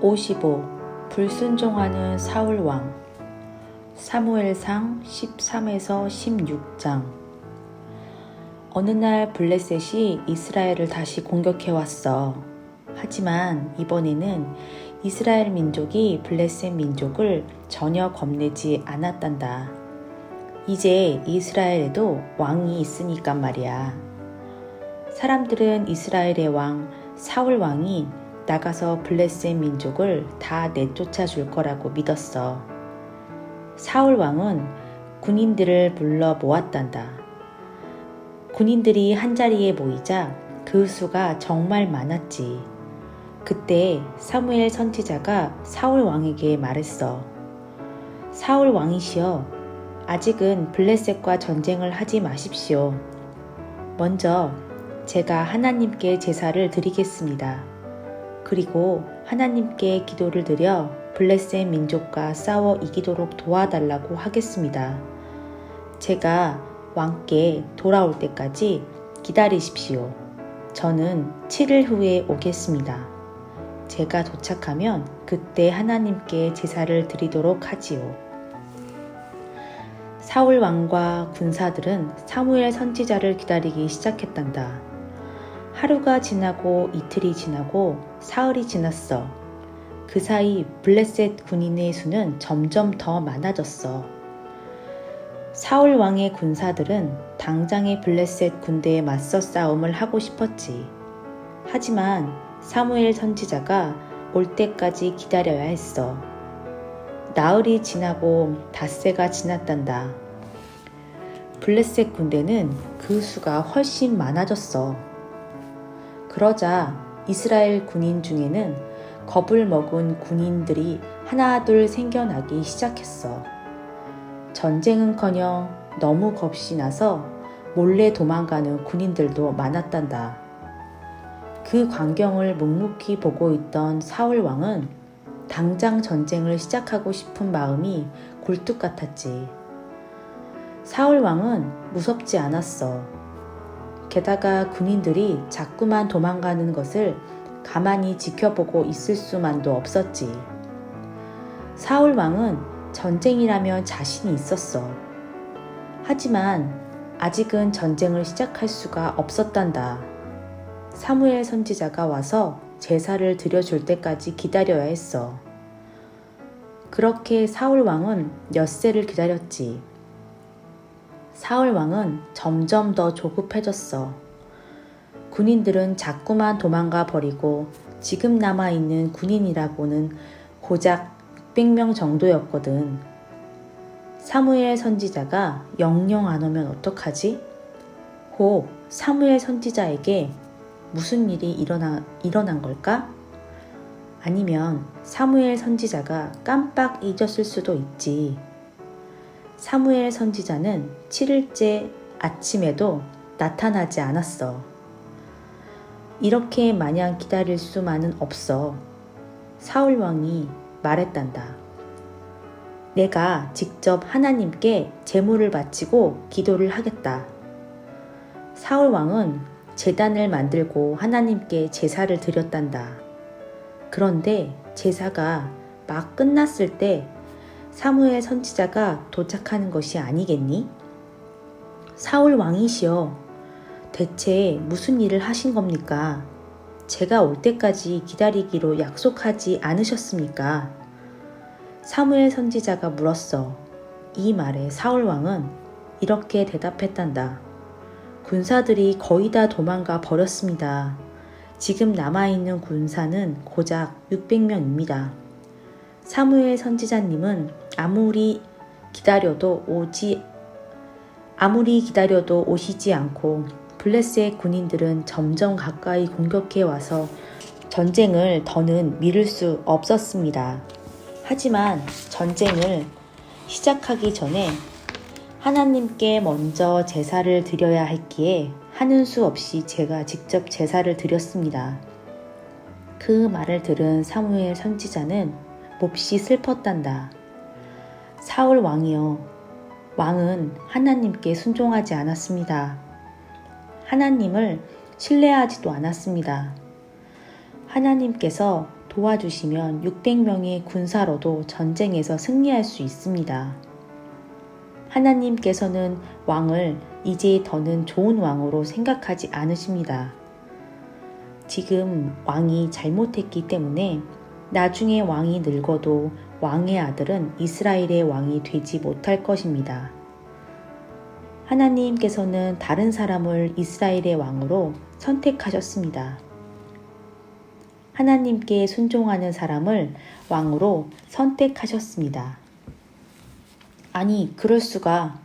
55. 불순종하는 사울왕. 사무엘상 13에서 16장. 어느 날 블레셋이 이스라엘을 다시 공격해왔어. 하지만 이번에는 이스라엘 민족이 블레셋 민족을 전혀 겁내지 않았단다. 이제 이스라엘에도 왕이 있으니까 말이야. 사람들은 이스라엘의 왕 사울 왕이 나가서 블레셋 민족을 다 내쫓아 줄 거라고 믿었어. 사울 왕은 군인들을 불러 모았단다. 군인들이 한자리에 모이자 그 수가 정말 많았지. 그때 사무엘 선지자가 사울 왕에게 말했어. 사울 왕이시여, 아직은 블레셋과 전쟁을 하지 마십시오. 먼저 제가 하나님께 제사를 드리겠습니다. 그리고 하나님께 기도를 드려 블레셋 민족과 싸워 이기도록 도와달라고 하겠습니다. 제가 왕께 돌아올 때까지 기다리십시오. 저는 7일 후에 오겠습니다. 제가 도착하면 그때 하나님께 제사를 드리도록 하지요. 사울 왕과 군사들은 사무엘 선지자를 기다리기 시작했단다. 하루가 지나고 이틀이 지나고 사흘이 지났어. 그 사이 블레셋 군인의 수는 점점 더 많아졌어. 사울 왕의 군사들은 당장의 블레셋 군대에 맞서 싸움을 하고 싶었지. 하지만 사무엘 선지자가 올 때까지 기다려야 했어. 나흘이 지나고 닷새가 지났단다. 블레셋 군대는 그 수가 훨씬 많아졌어. 그러자 이스라엘 군인 중에는 겁을 먹은 군인들이 하나둘 생겨나기 시작했어. 전쟁은커녕 너무 겁이 나서 몰래 도망가는 군인들도 많았단다. 그 광경을 묵묵히 보고 있던 사울 왕은 당장 전쟁을 시작하고 싶은 마음이 굴뚝 같았지. 사울 왕은 무섭지 않았어. 게다가 군인들이 자꾸만 도망가는 것을 가만히 지켜보고 있을 수만도 없었지. 사울 왕은 전쟁이라면 자신이 있었어. 하지만 아직은 전쟁을 시작할 수가 없었단다. 사무엘 선지자가 와서 제사를 드려줄 때까지 기다려야 했어. 그렇게 사울 왕은 엿새를 기다렸지. 사울 왕은 점점 더 조급해졌어. 군인들은 자꾸만 도망가 버리고 지금 남아있는 군인이라고는 고작 600명 정도였거든. 사무엘 선지자가 영영 안 오면 어떡하지? 혹 사무엘 선지자에게 무슨 일이 일어난 걸까? 아니면 사무엘 선지자가 깜빡 잊었을 수도 있지. 사무엘 선지자는 7일째 아침에도 나타나지 않았어. 이렇게 마냥 기다릴 수만은 없어. 사울 왕이 말했단다. 내가 직접 하나님께 제물을 바치고 기도를 하겠다. 사울 왕은 제단을 만들고 하나님께 제사를 드렸단다. 그런데 제사가 막 끝났을 때 사무엘 선지자가 도착하는 것이 아니겠니? 사울 왕이시여, 대체 무슨 일을 하신 겁니까? 제가 올 때까지 기다리기로 약속하지 않으셨습니까? 사무엘 선지자가 물었어. 이 말에 사울 왕은 이렇게 대답했단다. 군사들이 거의 다 도망가 버렸습니다. 지금 남아있는 군사는 고작 600명입니다. 사무엘 선지자님은 아무리 기다려도 오시지 않고 블레셋 군인들은 점점 가까이 공격해 와서 전쟁을 더는 미룰 수 없었습니다. 하지만 전쟁을 시작하기 전에 하나님께 먼저 제사를 드려야 했기에 하는 수 없이 제가 직접 제사를 드렸습니다. 그 말을 들은 사무엘 선지자는 몹시 슬펐단다. 사울 왕이여, 왕은 하나님께 순종하지 않았습니다. 하나님을 신뢰하지도 않았습니다. 하나님께서 도와주시면 600명의 군사로도 전쟁에서 승리할 수 있습니다. 하나님께서는 왕을 이제 더는 좋은 왕으로 생각하지 않으십니다. 지금 왕이 잘못했기 때문에 나중에 왕이 늙어도 왕의 아들은 이스라엘의 왕이 되지 못할 것입니다. 하나님께서는 다른 사람을 이스라엘의 왕으로 선택하셨습니다. 하나님께 순종하는 사람을 왕으로 선택하셨습니다. 아니, 그럴 수가.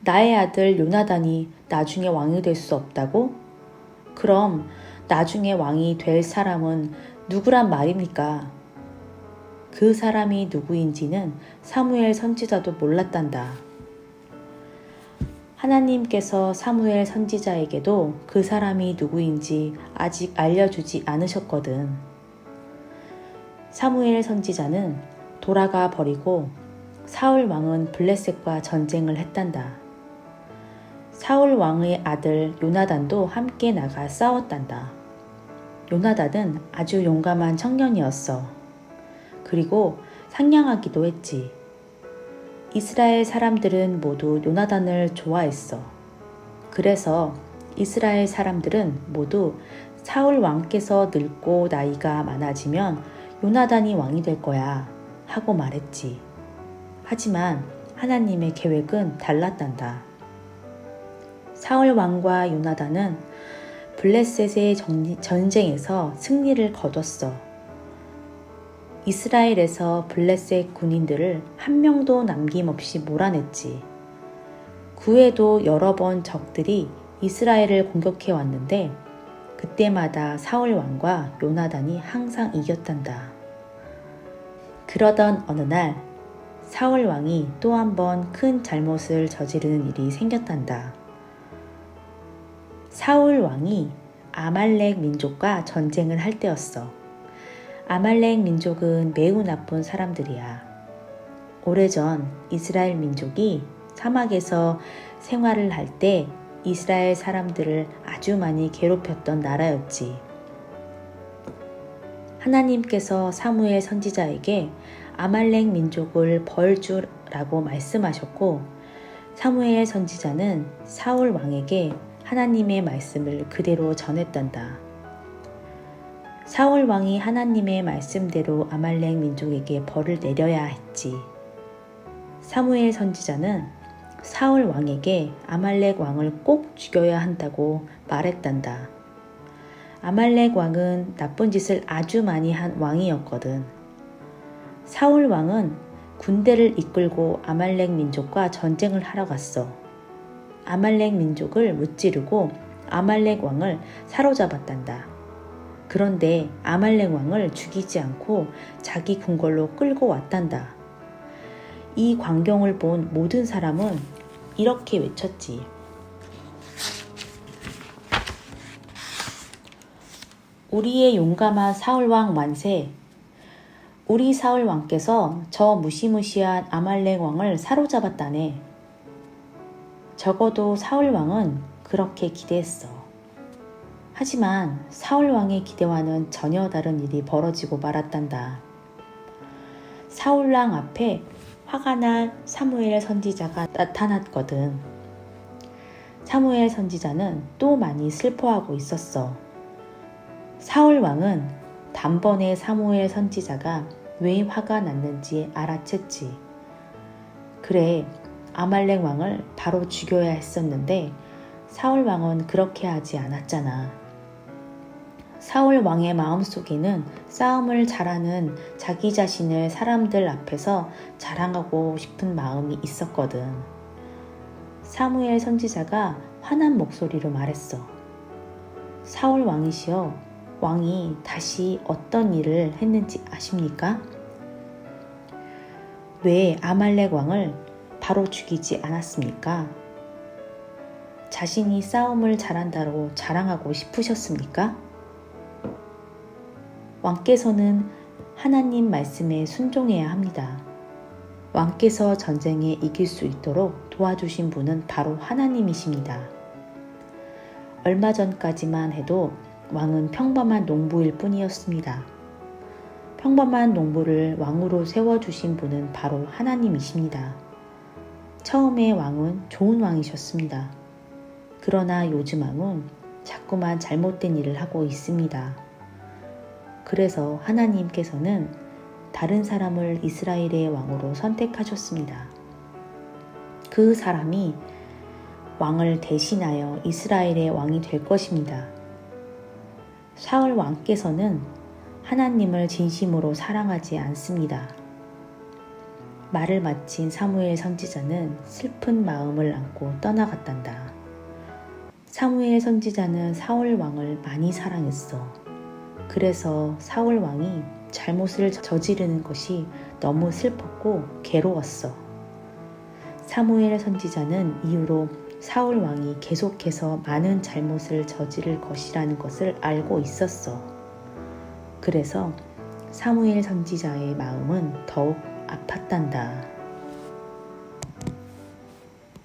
나의 아들 요나단이 나중에 왕이 될 수 없다고? 그럼 나중에 왕이 될 사람은 누구란 말입니까? 그 사람이 누구인지는 사무엘 선지자도 몰랐단다. 하나님께서 사무엘 선지자에게도 그 사람이 누구인지 아직 알려주지 않으셨거든. 사무엘 선지자는 돌아가 버리고 사울 왕은 블레셋과 전쟁을 했단다. 사울 왕의 아들 요나단도 함께 나가 싸웠단다. 요나단은 아주 용감한 청년이었어. 그리고 상냥하기도 했지. 이스라엘 사람들은 모두 요나단을 좋아했어. 그래서 이스라엘 사람들은 모두 사울 왕께서 늙고 나이가 많아지면 요나단이 왕이 될 거야 하고 말했지. 하지만 하나님의 계획은 달랐단다. 사울 왕과 요나단은 블레셋의 전쟁에서 승리를 거뒀어. 이스라엘에서 블레셋 군인들을 한 명도 남김없이 몰아냈지. 그 후에도 여러 번 적들이 이스라엘을 공격해 왔는데 그때마다 사울 왕과 요나단이 항상 이겼단다. 그러던 어느 날 사울 왕이 또 한 번 큰 잘못을 저지르는 일이 생겼단다. 사울 왕이 아말렉 민족과 전쟁을 할 때였어. 아말렉 민족은 매우 나쁜 사람들이야. 오래전 이스라엘 민족이 사막에서 생활을 할 때 이스라엘 사람들을 아주 많이 괴롭혔던 나라였지. 하나님께서 사무엘 선지자에게 아말렉 민족을 벌주라고 말씀하셨고 사무엘 선지자는 사울 왕에게 하나님의 말씀을 그대로 전했단다. 사울 왕이 하나님의 말씀대로 아말렉 민족에게 벌을 내려야 했지. 사무엘 선지자는 사울 왕에게 아말렉 왕을 꼭 죽여야 한다고 말했단다. 아말렉 왕은 나쁜 짓을 아주 많이 한 왕이었거든. 사울 왕은 군대를 이끌고 아말렉 민족과 전쟁을 하러 갔어. 아말렉 민족을 무찌르고 아말렉 왕을 사로잡았단다. 그런데 아말렉 왕을 죽이지 않고 자기 궁궐로 끌고 왔단다. 이 광경을 본 모든 사람은 이렇게 외쳤지. 우리의 용감한 사울왕 만세! 우리 사울왕께서 저 무시무시한 아말렉 왕을 사로잡았다네. 적어도 사울왕은 그렇게 기대했어. 하지만 사울왕의 기대와는 전혀 다른 일이 벌어지고 말았단다. 사울왕 앞에 화가 난 사무엘 선지자가 나타났거든. 사무엘 선지자는 또 많이 슬퍼하고 있었어. 사울왕은 단번에 사무엘 선지자가 왜 화가 났는지 알아챘지. 그래, 아말렉 왕을 바로 죽여야 했었는데 사울왕은 그렇게 하지 않았잖아. 사울 왕의 마음속에는 싸움을 잘하는 자기 자신을 사람들 앞에서 자랑하고 싶은 마음이 있었거든. 사무엘 선지자가 화난 목소리로 말했어. 사울 왕이시여, 왕이 다시 어떤 일을 했는지 아십니까? 왜 아말렉 왕을 바로 죽이지 않았습니까? 자신이 싸움을 잘한다고 자랑하고 싶으셨습니까? 왕께서는 하나님 말씀에 순종해야 합니다. 왕께서 전쟁에 이길 수 있도록 도와주신 분은 바로 하나님이십니다. 얼마 전까지만 해도 왕은 평범한 농부일 뿐이었습니다. 평범한 농부를 왕으로 세워주신 분은 바로 하나님이십니다. 처음에 왕은 좋은 왕이셨습니다. 그러나 요즘 왕은 자꾸만 잘못된 일을 하고 있습니다. 그래서 하나님께서는 다른 사람을 이스라엘의 왕으로 선택하셨습니다. 그 사람이 왕을 대신하여 이스라엘의 왕이 될 것입니다. 사울 왕께서는 하나님을 진심으로 사랑하지 않습니다. 말을 마친 사무엘 선지자는 슬픈 마음을 안고 떠나갔단다. 사무엘 선지자는 사울 왕을 많이 사랑했어. 그래서 사울 왕이 잘못을 저지르는 것이 너무 슬펐고 괴로웠어. 사무엘 선지자는 이후로 사울 왕이 계속해서 많은 잘못을 저지를 것이라는 것을 알고 있었어. 그래서 사무엘 선지자의 마음은 더욱 아팠단다.